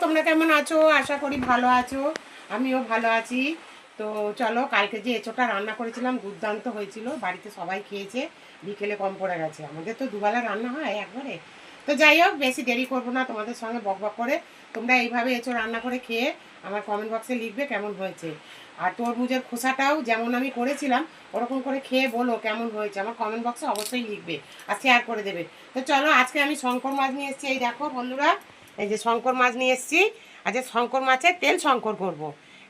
তোমরা কেমন আছো? আশা করি ভালো আছো, আমিও ভালো আছি। তো চলো, কালকে যে এঁচোটা রান্না করেছিলাম দুর্দান্ত হয়েছিল, বাড়িতে সবাই খেয়েছে, বিকেলে কম পড়ে গেছে। আমাদের তো দুবেলা রান্না হয় একবারে। তো যাই হোক, বেশি দেরি করবো না, তোমাদের সঙ্গে বকবক করে তোমরা এইভাবে এঁচো রান্না করে খেয়ে আমার কমেন্ট বক্সে লিখবে কেমন হয়েছে। আর তরমুজের খোসাটাও যেমন আমি করেছিলাম ওরকম করে খেয়ে বলো কেমন হয়েছে, আমার কমেন্ট বক্সে অবশ্যই লিখবে আর শেয়ার করে দেবে। তো চলো, আজকে আমি শঙ্কর মাছ নিয়ে এসেছি। এই দেখো বন্ধুরা, এই যে শঙ্কর মাছ নিয়ে এসেছি। আজকে শঙ্কর মাছের তেল শঙ্কর করব।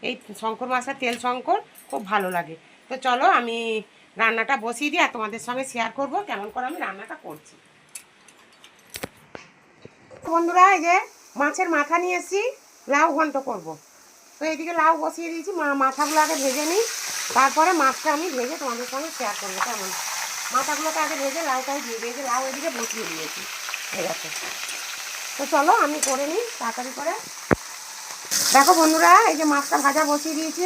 এই শঙ্কর মাছের তেল শঙ্কর খুব ভালো লাগে। তো চলো আমি রান্নাটা বসিয়ে দিই আর তোমাদের সঙ্গে শেয়ার করব কেমন করে আমি রান্নাটা করছি। বন্ধুরা, এই যে মাছের মাথা নিয়ে এসেছি, লাউ ঘন্ট করব। তো এইদিকে লাউ বসিয়ে দিয়েছি, মাথাগুলো আগে ভেজে নিই, তারপরে মাছটা আমি ভেজে তোমাদের সঙ্গে শেয়ার করবো কেমন। মাথাগুলোকে আগে ভেজে লাউটাও দিয়ে দিয়েছি, লাউ এদিকে বসিয়ে দিয়েছি। ঠিক আছে, তো চলো আমি করে নিই তাড়াতাড়ি করে। দেখো বন্ধুরা, এই যে মাছটা ভাজা বসিয়ে দিয়েছি।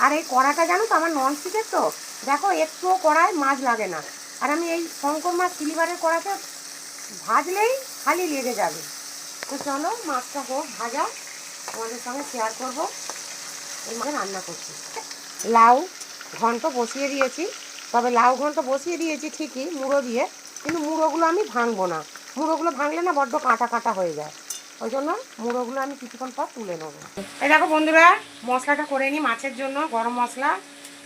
আর এই কড়াটা জানো তো আমার ননস্টিকের, তো দেখো একটুও কড়ায় মাছ লাগে না। আর আমি এই শঙ্কর মাছ সিলিভারের কড়াতে ভাজলেই খালি লেগে যাবে। তো চলো মাছটা হোক ভাজা, তোমাদের সঙ্গে শেয়ার করবো এইভাবে রান্না করছি। লাউ ঘন্ট বসিয়ে দিয়েছি, তবে লাউ ঘন্ট বসিয়ে দিয়েছি ঠিকই মুড়ো দিয়ে, কিন্তু মুড়োগুলো আমি ভাঙবো না। মুড়োগুলো ভাঙলে না বড্ড কাঁটা কাঁটা হয়ে যায়, ওই জন্য মুড়োগুলো আমি কিছুক্ষণ পর তুলে নেবো। এই দেখো বন্ধুরা, মশলাটা করে নিই মাছের জন্য। গরম মশলা,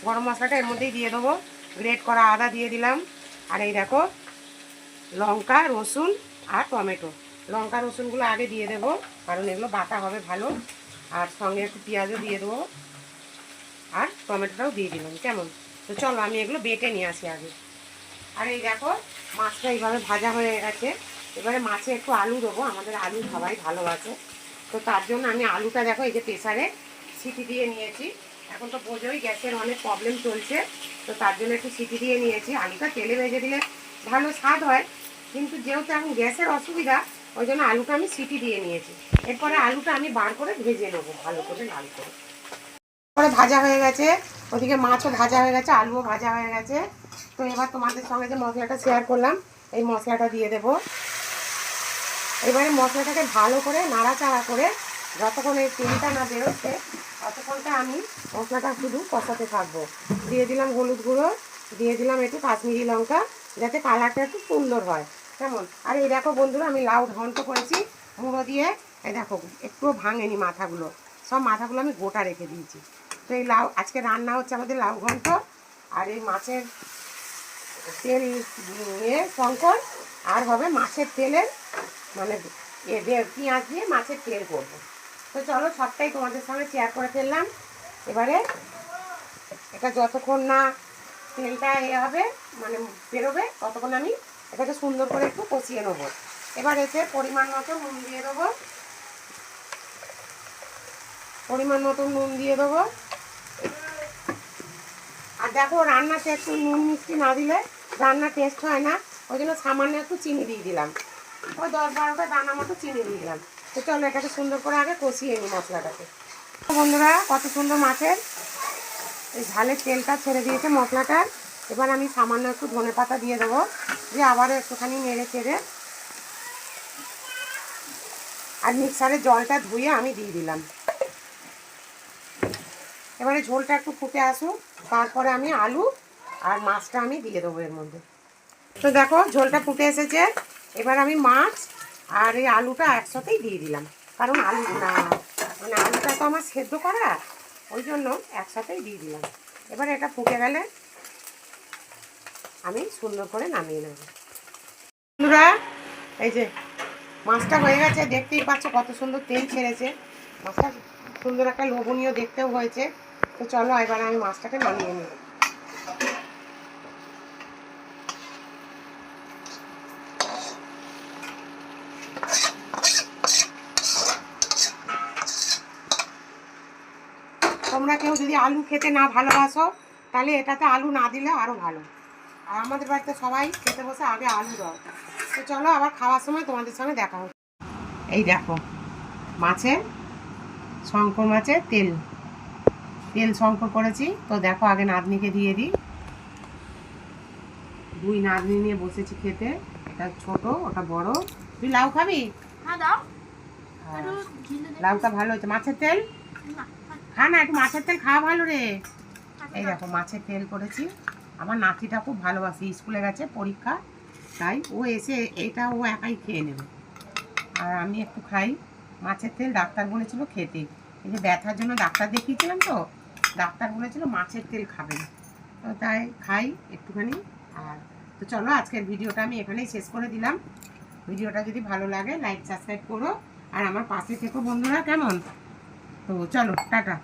গরম মশলাটা এর মধ্যেই দিয়ে দেবো। গ্রেট করা আদা দিয়ে দিলাম। আর এই দেখো লঙ্কা, রসুন আর টমেটো। লঙ্কা রসুনগুলো আগে দিয়ে দেবো, কারণ এগুলো বাটা হবে ভালো। আর সঙ্গে একটু পেঁয়াজও দিয়ে দেবো, আর টমেটোটাও দিয়ে দিলাম কেমন। তো চলো আমি এগুলো বেটে নিয়ে আসি আগে। আর এই দেখো মাছটা এইভাবে ভাজা হয়ে গেছে। এবারে মাছে একটু আলু দেবো, আমাদের আলু সবাই ভালোবাসে। তো তার জন্য আমি আলুটা দেখো এই যে প্রেসারে সিটি দিয়ে নিয়েছি। এখন তো বোঝোই গ্যাসের অনেক প্রবলেম চলছে, তো তার জন্য একটু সিটি দিয়ে নিয়েছি। আলুটা তেলে ভেজে দিলে ভালো স্বাদ হয়, কিন্তু যেহেতু এখন গ্যাসের অসুবিধা ওই জন্য আলুটা আমি সিটি দিয়ে নিয়েছি। এরপরে আলুটা আমি বার করে ভেজে নেবো ভালো করে লাল করে। পরে ভাজা হয়ে গেছে, ওদিকে মাছও ভাজা হয়ে গেছে, আলুও ভাজা হয়ে গেছে। তো এবার তোমাদের সঙ্গে যে মশলাটা শেয়ার করলাম এই মশলাটা দিয়ে দেবো। এবারে মশলাটাকে ভালো করে নাড়াচাড়া করে যতক্ষণ এই তেলটা না বেরোচ্ছে ততক্ষণটা আমি মশলাটা শুধু কষাতে থাকবো। দিয়ে দিলাম হলুদ গুঁড়ো, দিয়ে দিলাম একটু কাশ্মীরি লঙ্কা, যাতে কালারটা একটু সুন্দর হয় কেমন। আর এই দেখো বন্ধুরা, আমি লাউ ঘন্ট করেছি মুড়ো দিয়ে। এই দেখো একটুও ভাঙেনি মাথাগুলো, সব মাথাগুলো আমি গোটা রেখে দিয়েছি। তো এই লাউ আজকে রান্না হচ্ছে আমাদের লাউ ঘন্ট আর এই মাছের তেল শঙ্কর, আর হবে মাছের তেলের মানে পেঁয়াজ দিয়ে মাছের তেল করবো। তো চলো সবটাই তোমাদের সঙ্গে শেয়ার করে ফেললাম। এবারে এটা যতক্ষণ না তেলটা হবে মানে বেরোবে ততক্ষণ আমি এটাকে সুন্দর করে একটু কষিয়ে নেবো। এবার এসে পরিমাণ মতো নুন দিয়ে দেবো, পরিমাণ মতো নুন দিয়ে দেবো। আর দেখো রান্নাতে একটু নুন মিষ্টি না দিলে রান্না টেস্ট হয় না, ওই জন্য সামান্য একটু চিনি দিয়ে দিলাম, ওই 10-12টা দানা মতো চিনি দিয়ে দিলাম। তো চলো এটাকে সুন্দর করে আগে কষিয়ে নিই মশলাটাকে। বন্ধুরা, কত সুন্দর মাছের এই ঝালের তেলটা ছেড়ে দিয়েছে মশলাটার। এবার আমি সামান্য একটু ধনেপাতা দিয়ে দেবো, দিয়ে আবারও একটুখানি নেড়ে চেড়ে আর মিক্সারের জলটা ধুয়ে আমি দিয়ে দিলাম। এবারে ঝোলটা একটু ফুটে আসুক, তারপরে আমি আলু আর মাছটা আমি দিয়ে দেবো এর মধ্যে। তো দেখো ঝোলটা ফুটে এসেছে, এবার আমি মাছ আর এই আলুটা একসাথেই দিয়ে দিলাম, কারণ আলু না মানে আলুটা তো আমার সেদ্ধ করা, ওই জন্য একসাথেই দিয়ে দিলাম। এবার এটা ফুটে গেলে আমি সুন্দর করে নামিয়ে নেব। বন্ধুরা, এই যে মাছটা হয়ে গেছে, দেখতেই পাচ্ছ কত সুন্দর তেল ছেড়েছে, মাছটা সুন্দর একটা লোভনীয় দেখতেও হয়েছে। তো চলো এবার আমি মাছটাকে নামিয়ে নেব। তোমরা কেউ যদি আলু খেতে না ভালোবাসো তাহলে এটাতে আলু না দিলে আরও ভালো। আর আমাদের বাড়িতে সবাই খেতে বসে আগে আলু দাও। তো চলো আবার খাওয়ার সময় তোমাদের সঙ্গে দেখা হচ্ছে। এই দেখো মাছের শঙ্কর মাছের তেল শঙ্কর করেছি। তো দেখো আগে নাতনিকে দিয়ে দিই, দুই নাতনি নিয়ে বসেছি খেতে, এটা ছোট ওটা বড়। তুই লাউ খাবি? হ্যাঁ দাও। আর লাউটা ভালো হয়েছে। মাছের তেল খা না, একটু মাছের তেল খাওয়া ভালো রে। এই দেখো মাছের তেল করেছি। আমার নাতিটা খুব ভালোবাসি, স্কুলে গেছে পরীক্ষা, তাই ও এসে এটা ও একাই খেয়ে নেবে, আর আমি একটু খাই। মাছের তেল ডাক্তার বলেছিল খেতে, এই যে ব্যথার জন্য ডাক্তার দেখিয়েছিলাম, তো ডাক্তার বলেছিল মাছের তেল খাবেন, তো তাই খাই একটুখানি। আর তো চলো আজকের ভিডিওটা আমি এখানেই শেষ করে দিলাম। ভিডিওটা যদি ভালো লাগে লাইক সাবস্ক্রাইব করো, আর আমার পাশে থেকো বন্ধুরা, কেমন? তো চলো টাটা।